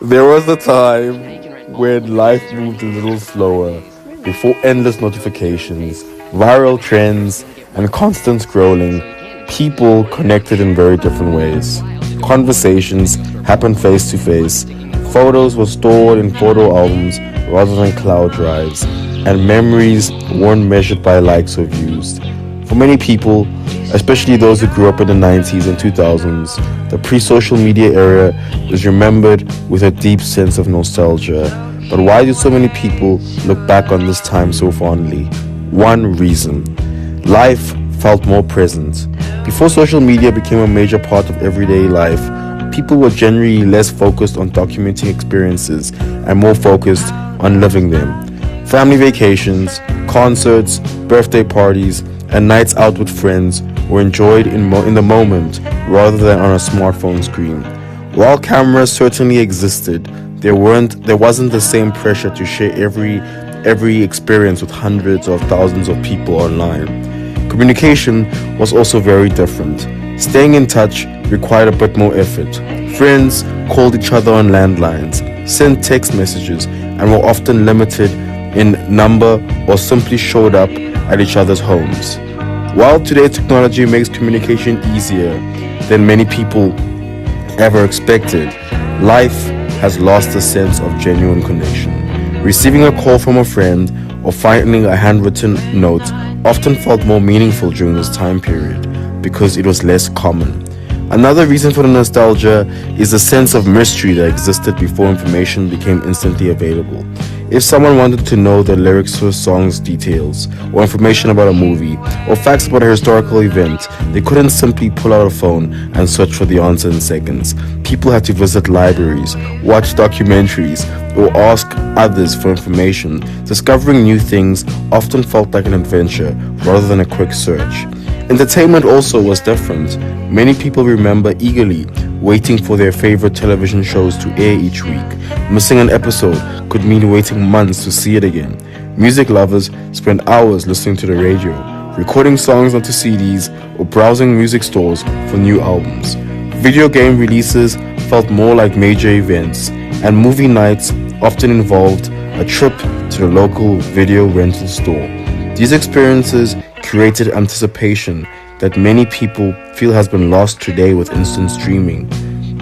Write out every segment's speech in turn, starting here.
There was a time when life moved a little slower, before endless notifications, viral trends, and constant scrolling. People connected in very different ways. Conversations happened face to face. Photos were stored in photo albums rather than cloud drives, and memories weren't measured by likes or views. For many people, especially those who grew up in the 90s and 2000s, the pre social media era is remembered with a deep sense of nostalgia. But why do so many people look back on this time so fondly? One reason: life felt more present. Before social media became a major part of everyday life, people were generally less focused on documenting experiences and more focused on living them. Family vacations, concerts, birthday parties, and nights out with friends were enjoyed in the moment rather than on a smartphone screen. While cameras certainly existed, there wasn't the same pressure to share every experience with hundreds or thousands of people online. Communication was also very different. Staying in touch required a bit more effort. Friends called each other on landlines, sent text messages, and were often limited in number or simply showed up at each other's homes. While today's technology makes communication easier than many people ever expected, life has lost a sense of genuine connection. Receiving a call from a friend or finding a handwritten note often felt more meaningful during this time period because it was less common. Another reason for the nostalgia is the sense of mystery that existed before information became instantly available. If someone wanted to know the lyrics to a song's details, or information about a movie, or facts about a historical event, they couldn't simply pull out a phone and search for the answer in seconds. People had to visit libraries, watch documentaries, or ask others for information. Discovering new things often felt like an adventure rather than a quick search. Entertainment also was different. Many people remember eagerly waiting for their favorite television shows to air each week. Missing an episode could mean waiting months to see it again. Music lovers spent hours listening to the radio, recording songs onto CDs, or browsing music stores for new albums. Video game releases felt more like major events, and movie nights often involved a trip to the local video rental store. These experiences created anticipation that many people feel has been lost today with instant streaming.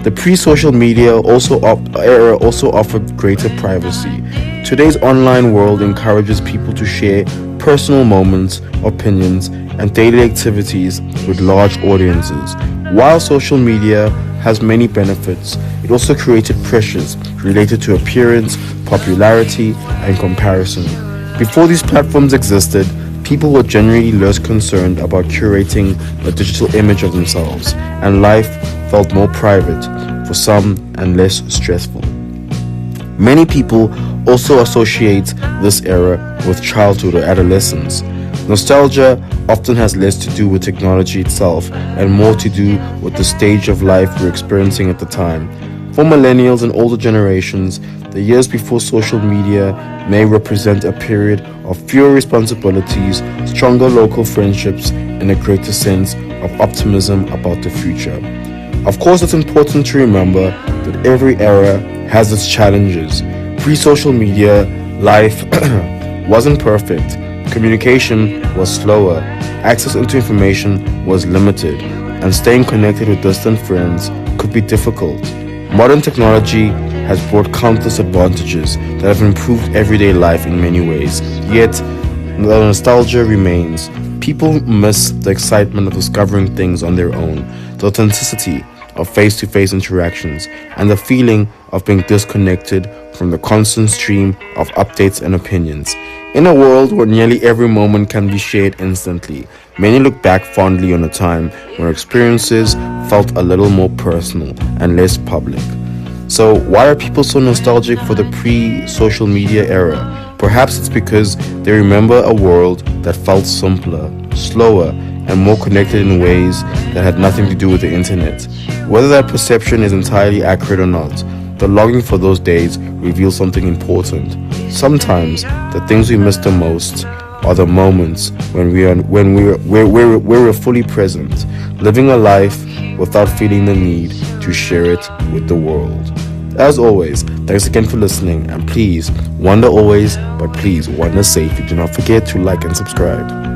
The pre-social media era also offered greater privacy. Today's online world encourages people to share personal moments, opinions, and daily activities with large audiences. While social media has many benefits, it also created pressures related to appearance, popularity, and comparison. Before these platforms existed, people were generally less concerned about curating a digital image of themselves, and life felt more private for some and less stressful. Many people also associate this era with childhood or adolescence. Nostalgia often has less to do with technology itself and more to do with the stage of life we're experiencing at the time. For millennials and older generations, the years before social media may represent a period of fewer responsibilities, stronger local friendships, and a greater sense of optimism about the future. Of course, it's important to remember that every era has its challenges. Pre-social media, life wasn't perfect. Communication was slower, access into information was limited, and staying connected with distant friends could be difficult. Modern technology has brought countless advantages that have improved everyday life in many ways, yet the nostalgia remains. People miss the excitement of discovering things on their own, the authenticity of face-to-face interactions, and the feeling of being disconnected from the constant stream of updates and opinions. In a world where nearly every moment can be shared instantly, many look back fondly on a time where experiences felt a little more personal and less public. So, why are people so nostalgic for the pre-social media era? Perhaps it's because they remember a world that felt simpler, slower, and more connected in ways that had nothing to do with the internet. Whether that perception is entirely accurate or not, the longing for those days reveals something important. Sometimes the things we miss the most are the moments when we're fully present, living a life without feeling the need to share it with the world. As always, thanks again for listening, and please, wonder always, but please, wonder safely. Do not forget to like and subscribe.